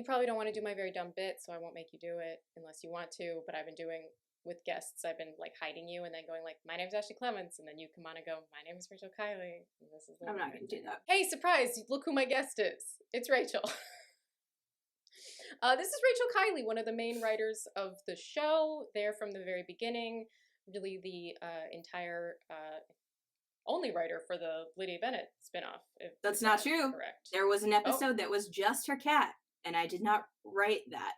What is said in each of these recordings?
you probably don't want to do my very dumb bit, so I won't make you do it unless you want to, but I've been doing with guests, I've been like hiding you and then going like, my name's Ashley Clements, and then you come on and go, my name is Rachel Kiley. And this is I'm not going to do that. Hey, surprise! Look who my guest is. It's Rachel. This is Rachel Kiley, one of the main writers of the show. There from the very beginning, really the entire only writer for the Lydia Bennett spinoff. That's not true. Correct. There was an episode that was just her cat, and I did not write that.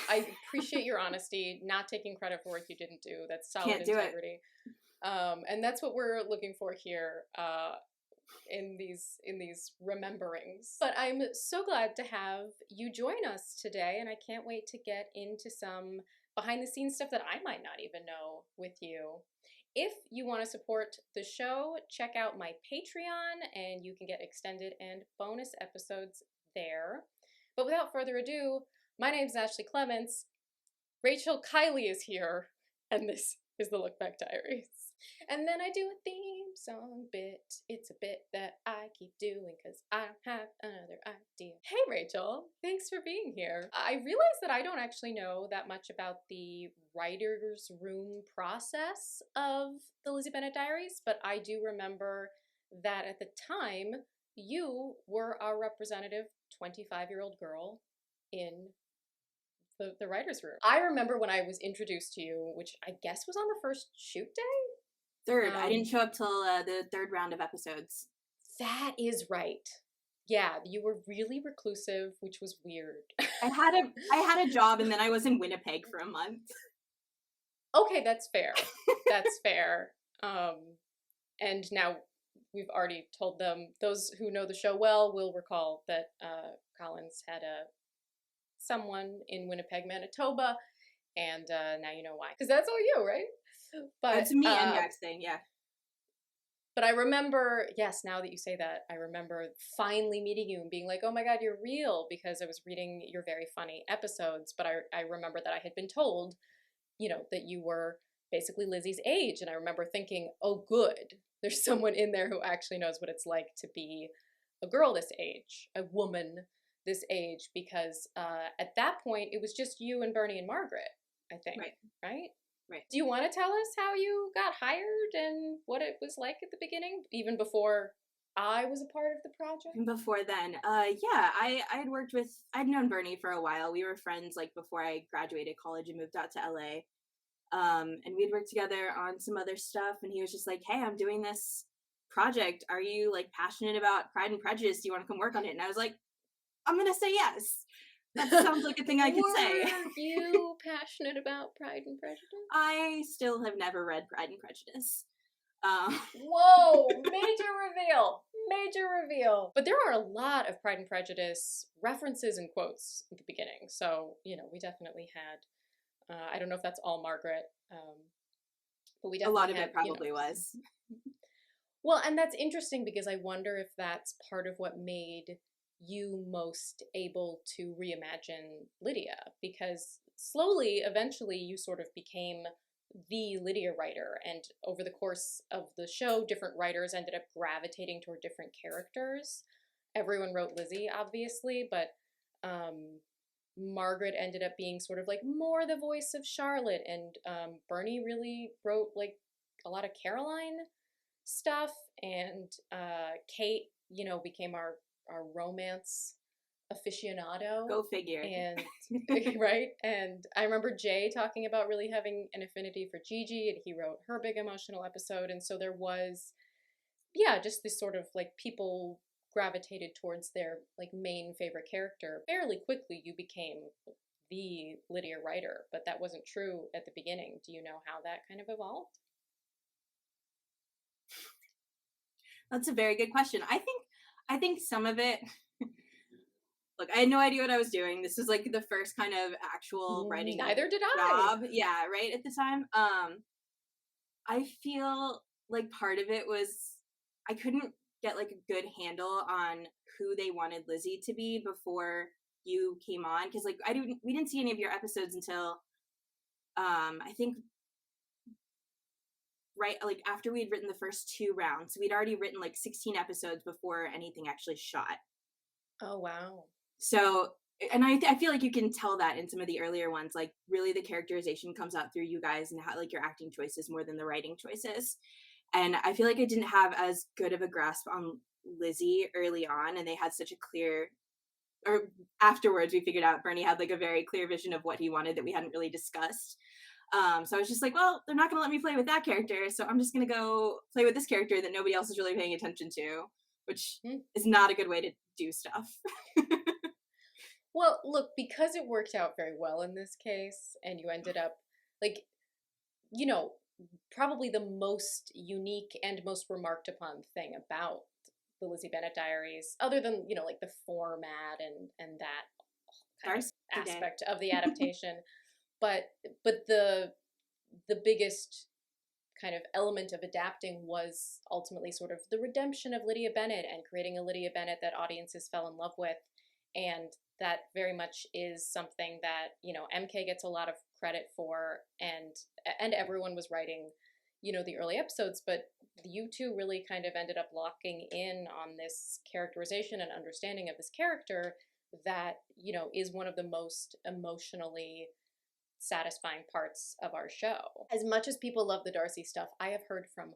I appreciate your honesty, not taking credit for work you didn't do. That's solid Can't do integrity. And that's what we're looking for here in these rememberings. But I'm so glad to have you join us today, and I can't wait to get into some behind the scenes stuff that I might not even know with you. If you want to support the show, check out my Patreon, and you can get extended and bonus episodes there. But without further ado, my name's Ashley Clements. Rachel Kiley is here, and this is the Look Back Diaries. And then I do a theme song bit. It's a bit that I keep doing because I have another idea. Hey Rachel, thanks for being here. I realize that I don't actually know that much about the writer's room process of the Lizzie Bennet Diaries, but I do remember that at the time, you were our representative 25-year-old girl in the writer's room. I remember when I was introduced to you, which I guess was on the first shoot day? Third. I didn't show up till the third round of episodes. That is right. Yeah, you were really reclusive, which was weird. I had a job, and then I was in Winnipeg for a month. Okay, that's fair. That's fair. And now we've already told them, those who know the show well will recall that Collins had someone in Winnipeg, Manitoba, and now you know why. Because that's all you, right? But it's me and Jack's thing, yeah. But I remember, yes, now that you say that, I remember finally meeting you and being like, oh my god, you're real, because I was reading your very funny episodes, but I remember that I had been told, you know, that you were basically Lizzie's age, and I remember thinking, oh good, there's someone in there who actually knows what it's like to be a girl this age, a woman this age, because at that point, it was just you and Bernie and Margaret, I think, right? Right. Do you want to tell us how you got hired and what it was like at the beginning, even before I was a part of the project? Before then, I'd known Bernie for a while. We were friends like before I graduated college and moved out to LA. And we'd worked together on some other stuff, and he was just like, hey, I'm doing this project. Are you like passionate about Pride and Prejudice? Do you want to come work on it? And I was like, I'm gonna say yes. That sounds like a thing I could say. Were you passionate about Pride and Prejudice? I still have never read Pride and Prejudice. Whoa! Major reveal! Major reveal! But there are a lot of Pride and Prejudice references and quotes at the beginning, so, you know, we definitely had, I don't know if that's all Margaret, but we definitely a lot of had, it probably was. Well, and that's interesting because I wonder if that's part of what made you most able to reimagine Lydia, because slowly, eventually, you sort of became the Lydia writer, and over the course of the show, different writers ended up gravitating toward different characters. Everyone wrote Lizzie, obviously, but Margaret ended up being sort of like more the voice of Charlotte, and Bernie really wrote like a lot of Caroline stuff, and Kate, you know, became our romance aficionado. Go figure. And right? And I remember Jay talking about really having an affinity for Gigi, and he wrote her big emotional episode, and so there was, yeah, just this sort of like people gravitated towards their like main favorite character. Fairly quickly you became the Lydia writer, but that wasn't true at the beginning. Do you know how that kind of evolved? That's a very good question. I think some of it, look, I had no idea what I was doing. This was like the first kind of actual writing Neither did job. Yeah, right at the time. I feel like part of it was I couldn't get like a good handle on who they wanted Lizzie to be before you came on, because like we didn't see any of your episodes until I think right like after we'd written the first 2 rounds. We'd already written like 16 episodes before anything actually shot. Oh wow. So and I feel like you can tell that in some of the earlier ones, like really the characterization comes out through you guys and how like your acting choices more than the writing choices. And I feel like I didn't have as good of a grasp on Lizzie early on, and they had such a clear, or afterwards we figured out Bernie had like a very clear vision of what he wanted that we hadn't really discussed. So I was just like, well, they're not going to let me play with that character, so I'm just going to go play with this character that nobody else is really paying attention to, which is not a good way to do stuff. Well, look, because it worked out very well in this case, and you ended up, like, you know, probably the most unique and most remarked upon thing about the Lizzie Bennet Diaries, other than, you know, like the format and that kind of aspect of the adaptation, but the biggest kind of element of adapting was ultimately sort of the redemption of Lydia Bennet and creating a Lydia Bennet that audiences fell in love with. And that very much is something that, you know, MK gets a lot of credit for, and everyone was writing, you know, the early episodes, but you two really kind of ended up locking in on this characterization and understanding of this character that, you know, is one of the most emotionally satisfying parts of our show. As much as people love the Darcy stuff, I have heard from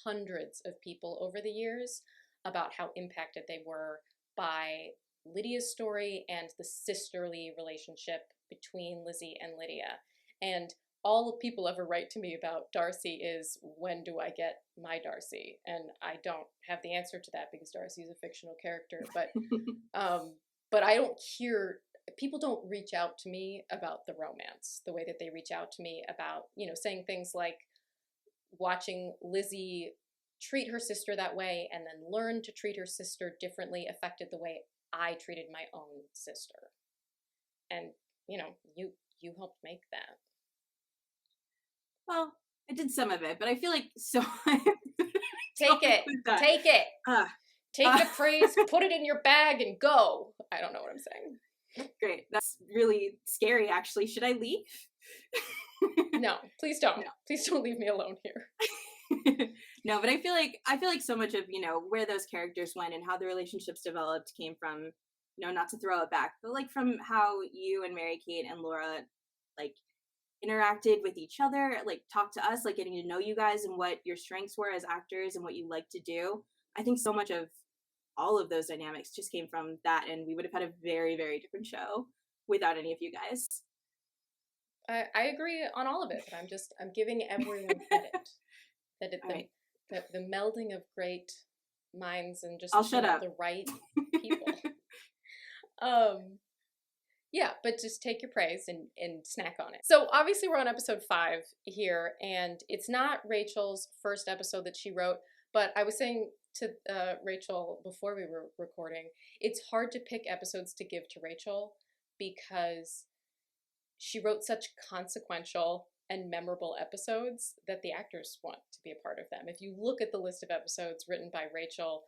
hundreds of people over the years about how impacted they were by Lydia's story and the sisterly relationship between Lizzie and Lydia. And all people ever write to me about Darcy is, when do I get my Darcy? And I don't have the answer to that because Darcy is a fictional character. But I don't hear, people don't reach out to me about the romance the way that they reach out to me about, you know, saying things like watching Lizzie treat her sister that way and then learn to treat her sister differently affected the way I treated my own sister. And, you know, you helped make that. Well, I did some of it, but I feel like so. Take it. Take the praise, put it in your bag, and go. I don't know what I'm saying. Great. That's really scary, actually. Should I leave? No, please don't. No. Please don't leave me alone here. No, but I feel like so much of, you know, where those characters went and how the relationships developed came from, you know, not to throw it back, but like from how you and Mary Kate and Laura like interacted with each other, like talked to us, like getting to know you guys and what your strengths were as actors and what you like to do. I think so much of all of those dynamics just came from that, and we would have had a very, very different show without any of you guys. I agree on all of it, but I'm giving everyone credit. That the melding of great minds and just the right people. Yeah, but just take your praise and snack on it. So obviously we're on episode 5 here, and it's not Rachel's first episode that she wrote, but I was saying to Rachel before we were recording, it's hard to pick episodes to give to Rachel because she wrote such consequential and memorable episodes that the actors want to be a part of them. If you look at the list of episodes written by Rachel,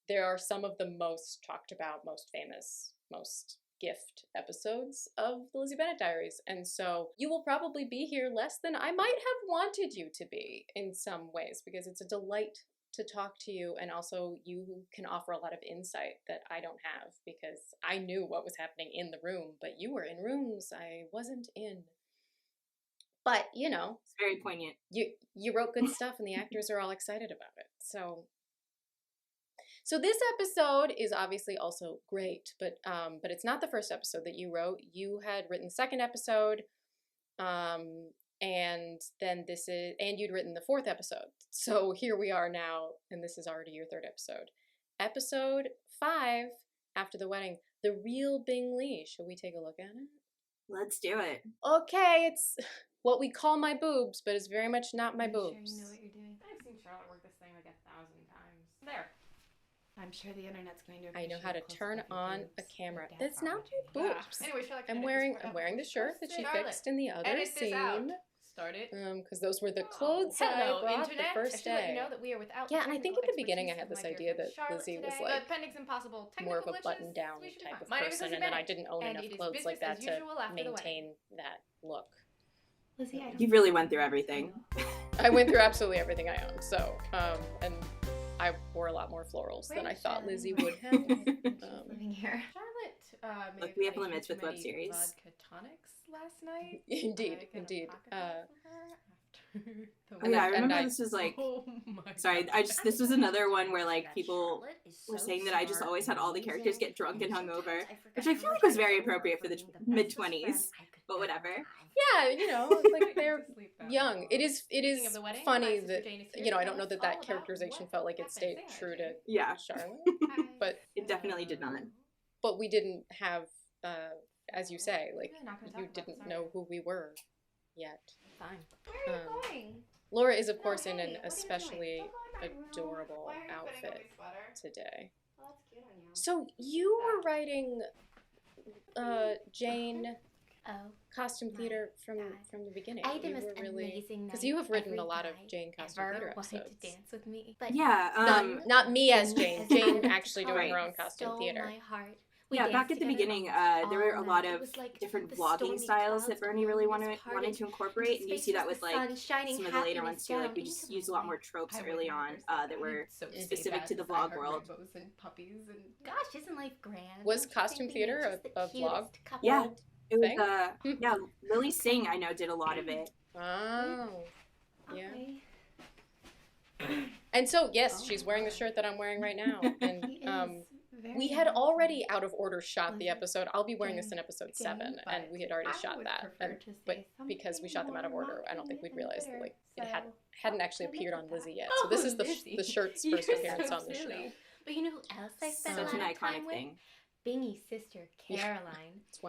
there are some of the most talked about, most famous, most gift episodes of the Lizzie Bennet Diaries. And so you will probably be here less than I might have wanted you to be in some ways, because it's a delight to talk to you, and also you can offer a lot of insight that I don't have because I knew what was happening in the room, but you were in rooms I wasn't in. But, you know, it's very poignant. You wrote good stuff and the actors are all excited about it. So this episode is obviously also great, but it's not the first episode that you wrote. You had written the second episode, and then you'd written the 4th episode. So here we are now, and this is already your 3rd episode. Episode 5, After the Wedding, The Real Bing Lee. Shall we take a look at it? Let's do it. Okay, it's what we call my boobs, but it's very much not my boobs. Sure you know what you're doing. I've seen Charlotte work this thing like 1,000 times. There. I'm sure the internet's going to. I know how to turn on a camera. That's not my boobs. Anyway, I'm wearing the shirt that she fixed in the other scene. Start it. Because those were the clothes I brought the first day. You know that we are without yeah, and I think at the beginning I had this idea that Lizzie was like impossible. more of a button-down type of person, and then I didn't own enough clothes like that to maintain that look. Lizzie, you really went through everything. I went through absolutely everything I owned. So, and I wore a lot more florals than I thought Lizzie would have. Living here. Charlotte may Look, have we had have a limits few with too web many series. vodka tonics last night. Indeed, I got a indeed. pocket diet from her after the Oh yeah, I and remember I- this was like, Oh my sorry, god. this was another one where like people were saying that I just always had all the characters get drunk and hungover, which I feel like was very appropriate for the mid-20s, but whatever. Yeah, you know, like they're Sleep that young. long. It is Speaking of the wedding, funny my sister that, Jane is here you know, to I don't tell know us that all about characterization what felt like it happened. stayed Say hi, true to Jane. Yeah. Charlotte, Hi. but It definitely did not. but we didn't have, as you say, like We're not gonna talk you about didn't this, know sorry. who we were yet. Fine. Where are you going? Laura is, of No, course, in hey, an what are you especially doing? Don't go in my room. adorable Why are you putting on outfit my sweater? today. Oh, that's cute on you. So you were writing Jane Oh, costume my theater God. from the beginning. I had the You most were really, amazing night. because you have written Every a lot of guy Jane costume ever theater wanted episodes. to dance with me, but Yeah, Not me as Thing Jane. as Jane I like actually to doing call her it, own costume stole theater. my heart. We yeah. danced Back at the together beginning, almost there were all a lot night. It of was like different the vlogging stormy styles clouds that Bernie really wanted parted to into incorporate, and you space see that was with the like sun shining some of the later happiness ones too. Like we down just into used a my lot more life. tropes I would early never on say that. that were So specific to the because I vlog heard world. rainbows and puppies and gosh, isn't life grand? Was Don't you costume think we made theater just the a vlog cutest couple? Yeah, it was thing? yeah. Lily Singh I know did a lot of it. Oh, yeah. Okay. And so yes, Oh she's my wearing the God. shirt that I'm wearing right now, and He is very we had handsome. already out of order shot the Listen, episode. I'll be wearing this in Jane, episode Jane, 7, and but we had already I shot would that. prefer And to but say because we something shot them out of more order, I don't think we'd mocking and realized that bitter, it so hadn't actually I'll appeared live on with Lizzie that. yet. So this Oh, is the Lizzie, shirt's you're first appearance so on the show. silly. But you know who else I spent Such a an lot of time iconic with? thing. Bingy's sister, Yeah. Caroline. That's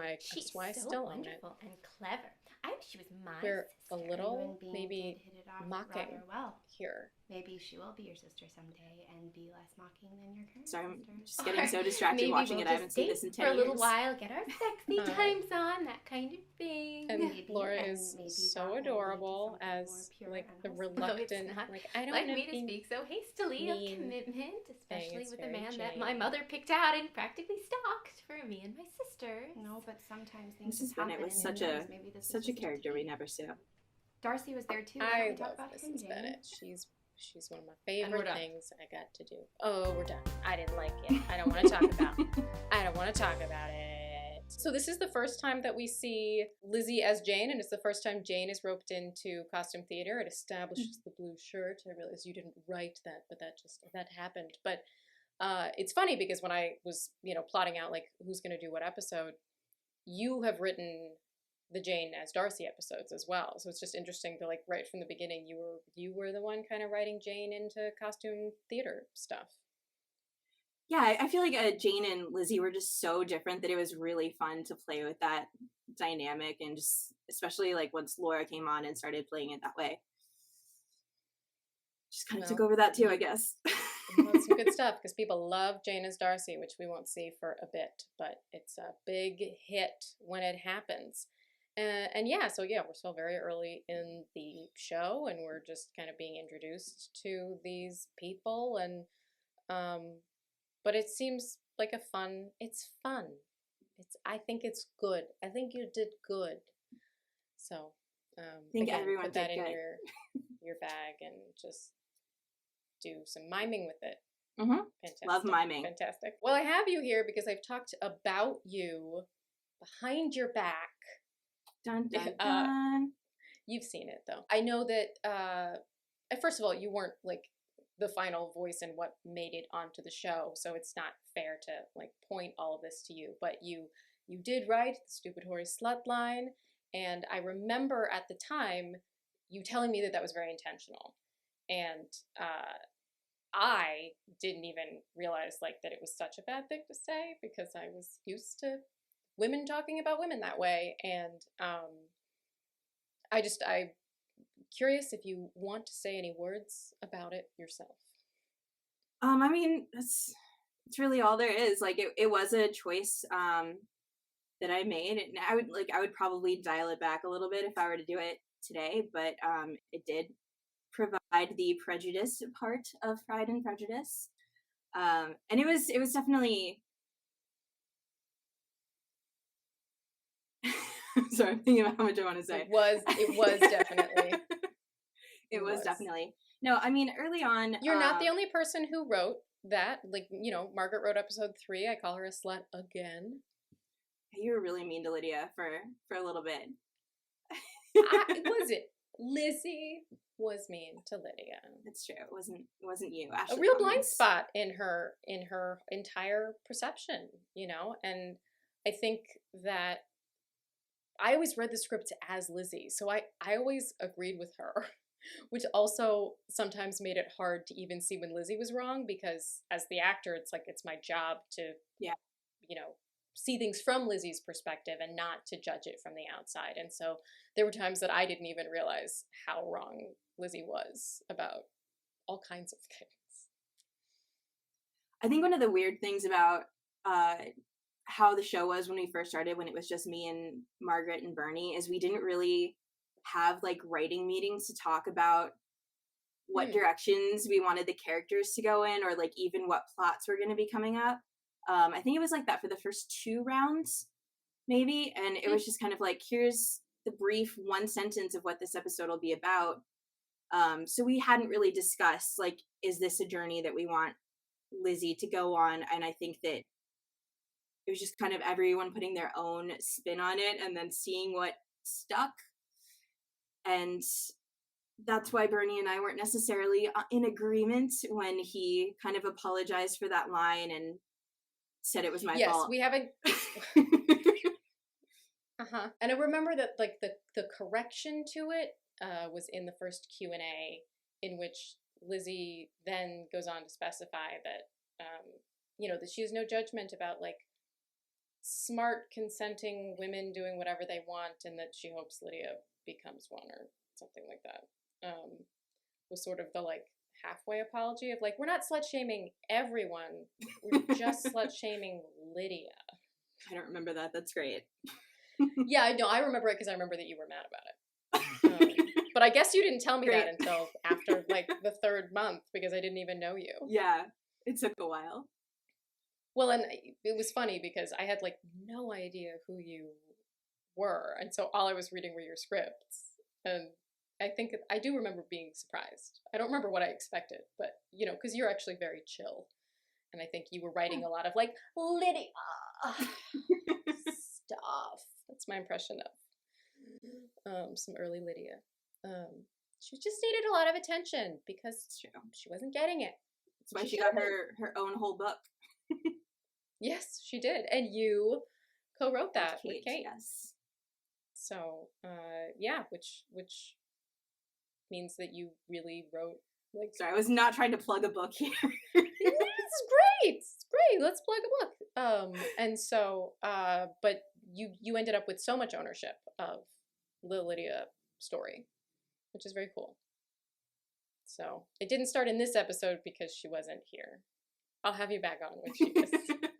why I so still own it. wonderful and clever. I wish she was my We're a sister. little, You and Bing maybe did hit it off mocking rather well. here. Maybe she will be your sister someday and be less mocking than your current Sorry, I'm sister. just getting Or so distracted maybe watching we'll it. I haven't just seen date this in for 10 a little years. while, get our sexy times on, that kind of thing. And Maybe, Laura and is maybe so that will lead to adorable something as more pure like and the wholesome. reluctant, No, it's not like I don't like want me to be speak so hastily of mean commitment, especially it's with a very man that Jane. my mother picked out and practically stalked for me and my sister. No, but sometimes things Mrs. just Bennett happen was and such who a knows, maybe this is such a just character we fate. never saw. Darcy was there too. Why I don't we talk love about him, Mrs. Jane? Bennett. She's one of my And we're favorite done. things I got to do. Oh, we're done. I didn't like it. I don't want to talk about. I don't want to talk about it. So this is the first time that we see Lizzie as Jane, and it's the first time Jane is roped into costume theater. It establishes the blue shirt. I realize you didn't write that, but that happened. But it's funny because when I was plotting out like who's going to do what episode, you have written the Jane as Darcy episodes as well. So it's just interesting to like right from the beginning you were the one kind of writing Jane into costume theater stuff. Yeah, I feel like Jane and Lizzie were just so different that it was really fun to play with that dynamic, and just especially like once Laura came on and started playing it that way. Just kind of took over that too, I guess. Well, that's some good stuff because people love Jane as Darcy, which we won't see for a bit, but it's a big hit when it happens. And we're still very early in the show, and we're just kind of being introduced to these people, and but it seems like it's fun. I think it's good. I think you did good. So I think everyone put that did in good. your bag and just do some miming with it. Mm-hmm. Fantastic. Love miming. Fantastic. Well, I have you here because I've talked about you behind your back. Dun, dun, dun. You've seen it though. I know that first of all, you weren't like the final voice in what made it onto the show, so it's not fair to like point all of this to you. But you did write the Stupid Hoary Slut line, and I remember at the time you telling me that was very intentional, and I didn't even realize like that it was such a bad thing to say because I was used to women talking about women that way, and I'm curious if you want to say any words about it yourself. I mean, it's really all there is. Like it was a choice that I made, and I would probably dial it back a little bit if I were to do it today, but it did provide the prejudice part of Pride and Prejudice, and it was definitely. Sorry, I'm thinking about how much I want to say. It was definitely. It was definitely. No, I mean, early on. You're not the only person who wrote that. Like, Margaret wrote episode 3. I call her a slut again. You were really mean to Lydia for a little bit. Was it? Lizzie was mean to Lydia. It's true. It wasn't you. Ashley A real blind Clements. spot in her entire perception, you know? And I think that I always read the script as Lizzie, so I always agreed with her, which also sometimes made it hard to even see when Lizzie was wrong, because as the actor, it's like it's my job to, Yeah. you know, see things from Lizzie's perspective and not to judge it from the outside. And so there were times that I didn't even realize how wrong Lizzie was about all kinds of things. I think one of the weird things about how the show was when we first started, when it was just me and Margaret and Bernie, is we didn't really have like writing meetings to talk about what directions we wanted the characters to go in, or like even what plots were going to be coming up. I think it was like that for the first 2 rounds, maybe, and it was just kind of like, here's the brief 1 sentence of what this episode will be about. So we hadn't really discussed, like, is this a journey that we want Lizzie to go on? And I think that it was just kind of everyone putting their own spin on it and then seeing what stuck. And that's why Bernie and I weren't necessarily in agreement when he kind of apologized for that line and said it was my fault. Yes, we haven't. And I remember that like the correction to it was in the first Q&A, in which Lizzie then goes on to specify that you know, that she has no judgment about like smart consenting women doing whatever they want, and that she hopes Lydia becomes one or something like that. Was sort of the like halfway apology of like, we're not slut shaming everyone, we're just slut shaming Lydia. I don't remember that. That's great. Yeah, I know. I remember it because I remember that you were mad about it. But I guess you didn't tell me Great. that until after like the 3rd month, because I didn't even know you. Yeah, it took a while. Well, and it was funny because I had like no idea who you were, and so all I was reading were your scripts, and I think I do remember being surprised. I don't remember what I expected, but you know, because you're actually very chill, and I think you were writing a lot of like Lydia stuff. That's my impression of some early Lydia. She just needed a lot of attention because she wasn't getting it. That's why she got her own whole book. Yes, she did, and you co-wrote that with Kate. Yes. So, yeah, which means that you really wrote like. Sorry, I was not trying to plug a book here. It's great. It's great. Let's plug a book. And so, but you ended up with so much ownership of the Lydia story, which is very cool. So it didn't start in this episode because she wasn't here. I'll have you back on when she is.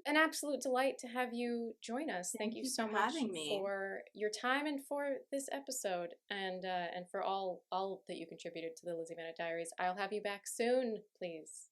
An absolute delight to have you join us. Thank you so much for your time and for this episode, and for all that you contributed to the Lizzie Bennet Diaries. I'll have you back soon, please.